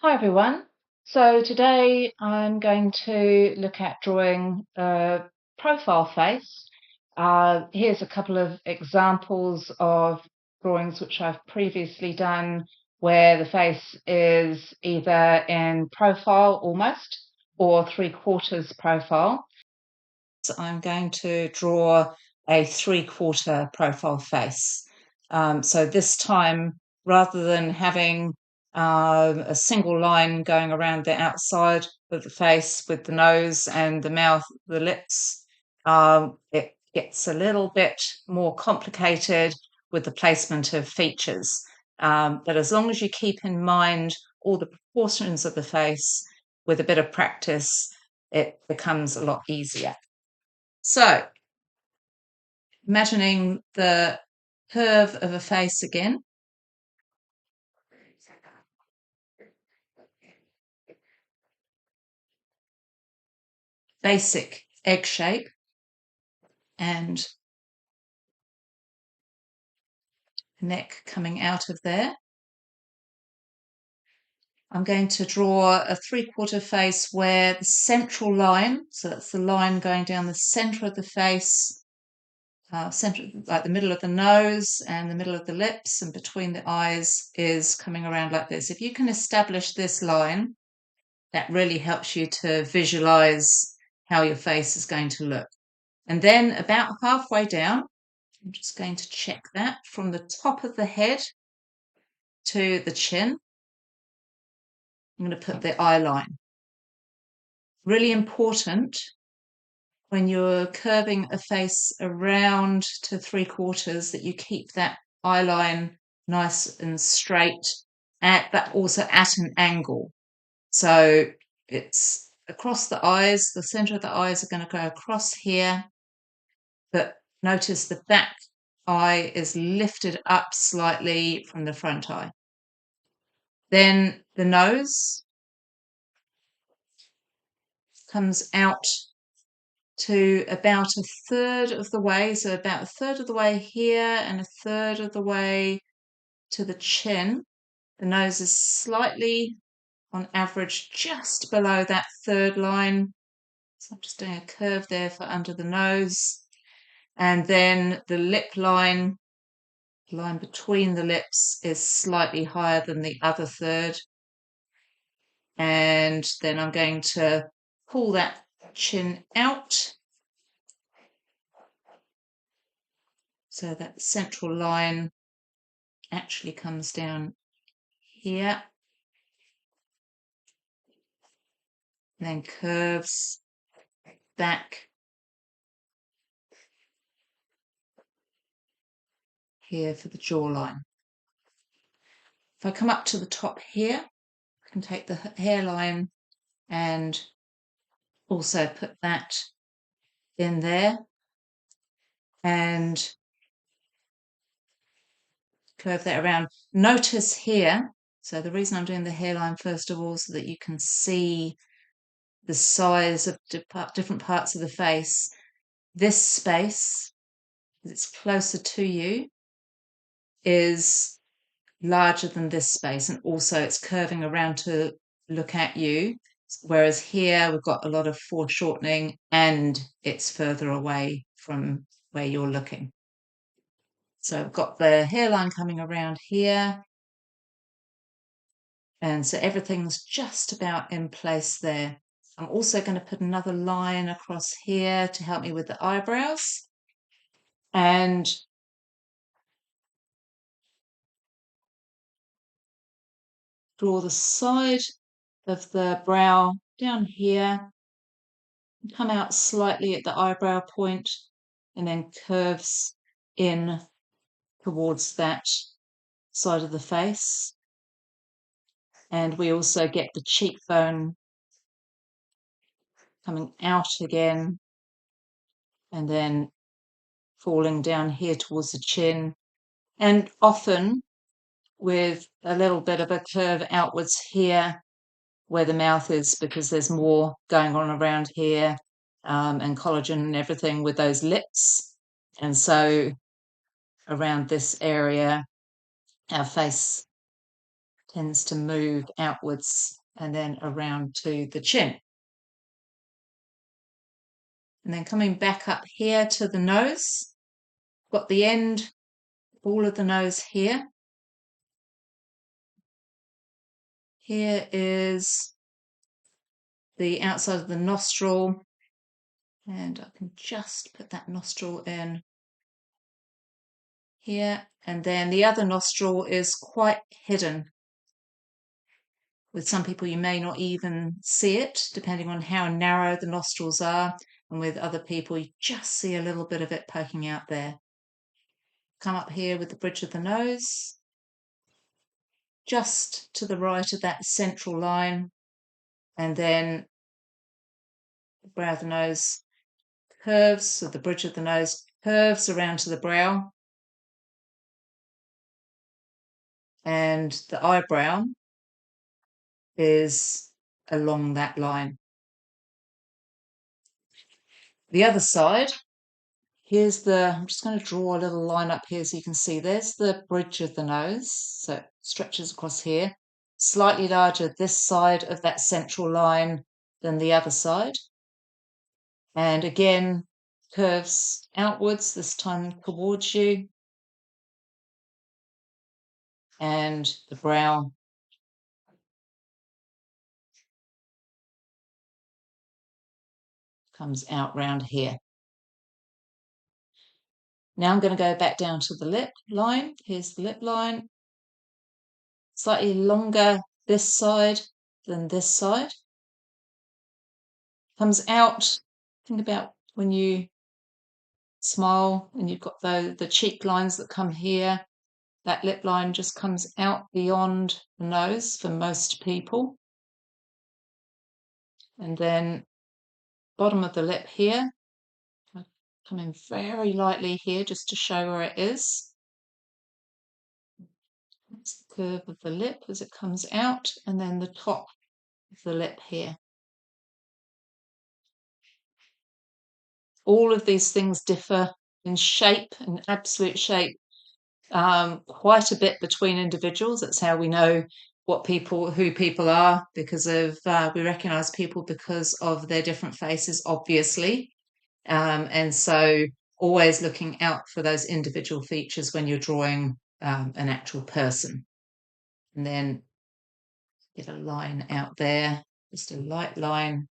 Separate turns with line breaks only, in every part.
Hi everyone. So today I'm going to look at drawing a profile face. Here's a couple of examples of drawings which I've previously done where the face is either in profile almost or 3/4 profile. So I'm going to draw a 3/4 profile face. So this time, rather than having a single line going around the outside of the face with the nose and the mouth, the lips, it gets a little bit more complicated with the placement of features. But as long as you keep in mind all the proportions of the face with a bit of practice, it becomes a lot easier. So, imagining the curve of a face again. Basic egg shape and neck coming out of there. I'm going to draw a 3/4 face where the central line, so that's the line going down the center of the face, center, like the middle of the nose and the middle of the lips and between the eyes, is coming around like this. If you can establish this line, that really helps you to visualize how your face is going to look. And then about halfway down, I'm just going to check that from the top of the head to the chin. I'm going to put the eye line. Really important when you're curving a face around to 3/4 that you keep that eye line nice and straight, but also at an angle. So it's across the eyes, the center of the eyes are going to go across here, but notice the back eye is lifted up slightly from the front eye. Then the nose comes out to about a third of the way, so about a third of the way here and a third of the way to the chin. The nose is slightly, on average, just below that third line. So I'm just doing a curve there for under the nose. And then the lip line between the lips is slightly higher than the other third. And then I'm going to pull that chin out so that central line actually comes down here and then curves back here for the jawline. If I come up to the top here, I can take the hairline and also put that in there and curve that around. Notice here, so the reason I'm doing the hairline first of all, so that you can see the size of different parts of the face. This space, it's closer to you, is larger than this space, and also it's curving around to look at you, whereas here we've got a lot of foreshortening and it's further away from where you're looking. So I've got the hairline coming around here, and so everything's just about in place there. I'm also going to put another line across here to help me with the eyebrows, and draw the side of the brow down here, come out slightly at the eyebrow point, and then curves in towards that side of the face. And we also get the cheekbone coming out again and then falling down here towards the chin, and often with a little bit of a curve outwards here where the mouth is, because there's more going on around here, and collagen and everything with those lips. And so around this area, our face tends to move outwards and then around to the chin. And then coming back up here to the nose, got the end, all of the nose here. Here is the outside of the nostril, and I can just put that nostril in here. And then the other nostril is quite hidden. With some people, you may not even see it, depending on how narrow the nostrils are. And with other people, you just see a little bit of it poking out there. Come up here with the bridge of the nose, just to the right of that central line, and then the brow of the nose curves, so the bridge of the nose curves around to the brow, and the eyebrow is along that line. The other side, I'm just going to draw a little line up here so you can see there's the bridge of the nose, so it stretches across here, slightly larger this side of that central line than the other side, and again curves outwards, this time towards you, and the brow comes out round here. Now I'm going to go back down to the lip line. Here's the lip line. Slightly longer this side than this side. Comes out, think about when you smile and you've got the cheek lines that come here. That lip line just comes out beyond the nose for most people. And then bottom of the lip here. I come in very lightly here just to show where it is. That's the curve of the lip as it comes out, and then the top of the lip here. All of these things differ in shape, in absolute shape, quite a bit between individuals. That's how we know who people are, because of we recognise people because of their different faces, obviously, and so always looking out for those individual features when you're drawing an actual person. And then get a line out there, just a light line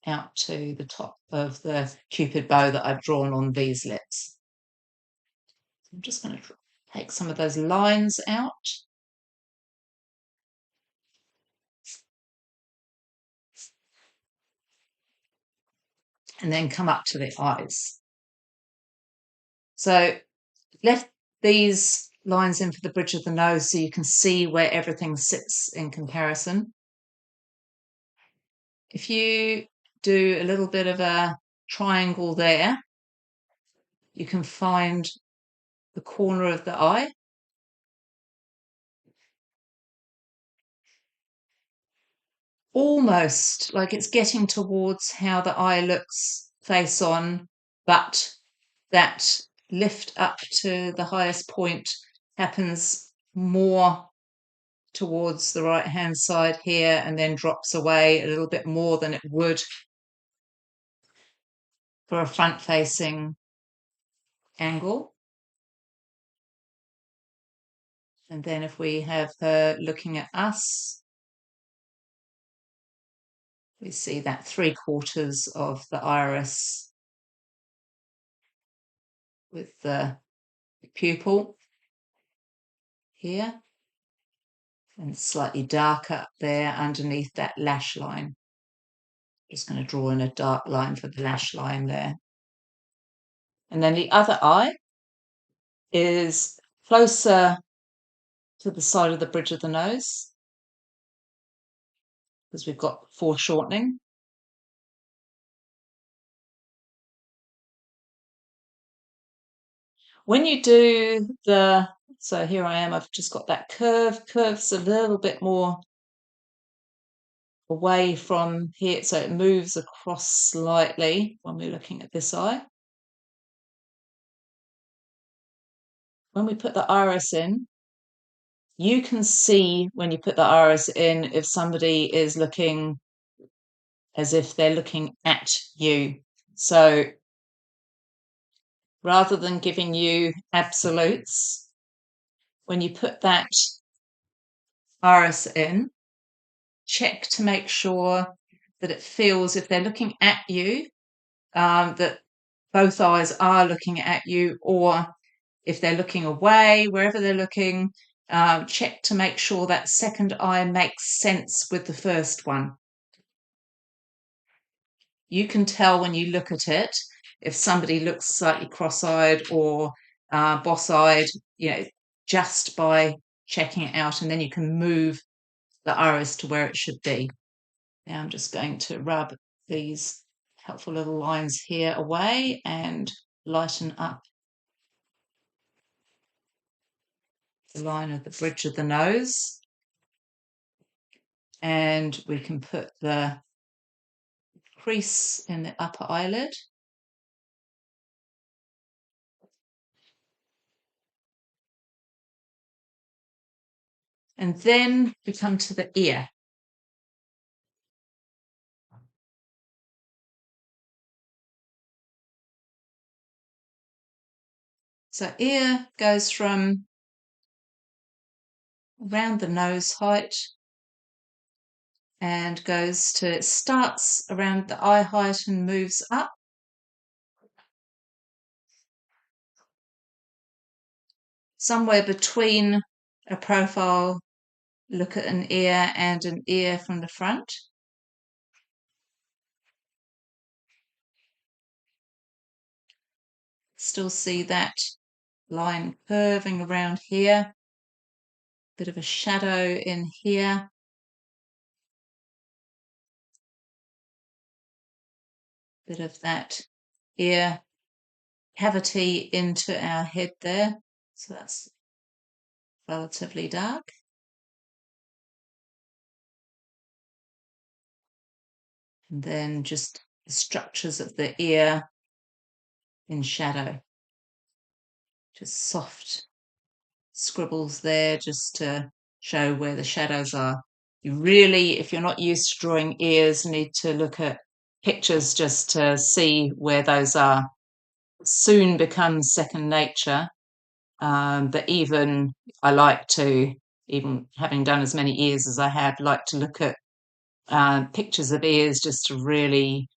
out to the top of the Cupid bow that I've drawn on these lips. I'm just going to take some of those lines out. And then come up to the eyes. So left these lines in for the bridge of the nose so you can see where everything sits in comparison. If you do a little bit of a triangle there, you can find the corner of the eye. Almost like it's getting towards how the eye looks face on, but that lift up to the highest point happens more towards the right hand side here and then drops away a little bit more than it would for a front facing angle. And then if we have her looking at us, we see that 3/4 of the iris with the pupil here, and slightly darker up there underneath that lash line. Just going to draw in a dark line for the lash line there. And then the other eye is closer to the side of the bridge of the nose, because we've got foreshortening. When you do so here I am, I've just got that curves a little bit more away from here, so it moves across slightly when we're looking at this eye. When we put the iris in, you can see when you put the iris in if somebody is looking as if they're looking at you. So rather than giving you absolutes, when you put that iris in, check to make sure that it feels, if they're looking at you, that both eyes are looking at you, or if they're looking away, wherever they're looking, check to make sure that second eye makes sense with the first one. You can tell when you look at it if somebody looks slightly cross-eyed or boss-eyed, just by checking it out, and then you can move the iris to where it should be. Now I'm just going to rub these helpful little lines here away and lighten up the line of the bridge of the nose. And we can put the crease in the upper eyelid. And then we come to the ear. So ear goes from around the nose height and it starts around the eye height and moves up. Somewhere between a profile look at an ear and an ear from the front. Still see that line curving around here. Bit of a shadow in here. Bit of that ear cavity into our head there. So that's relatively dark. And then just the structures of the ear in shadow. Just soft scribbles there just to show where the shadows are. You really, if you're not used to drawing ears, need to look at pictures just to see where those are. Soon becomes second nature. But even I like to, even having done as many ears as I have, like to look at pictures of ears just to really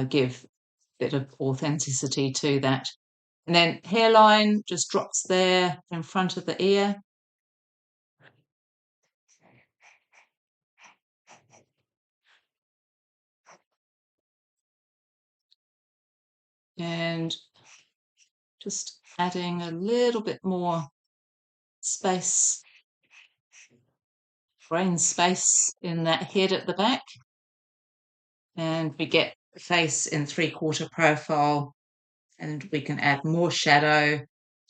give a bit of authenticity to that. And then hairline just drops there in front of the ear. And just adding a little bit more space, brain space in that head at the back. And we get the face in 3/4 profile, and we can add more shadow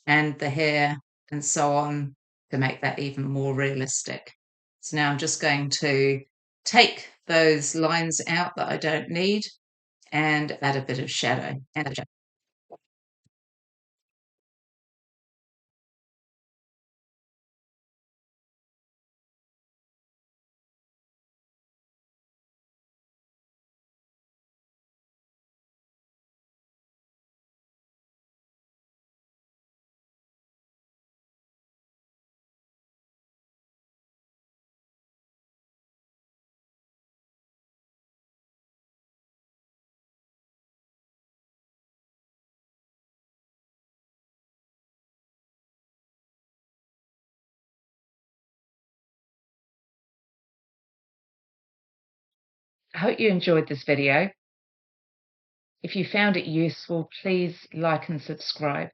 and the hair and so on to make that even more realistic. So now I'm just going to take those lines out that I don't need and add a bit of shadow. I hope you enjoyed this video. If you found it useful, please like and subscribe.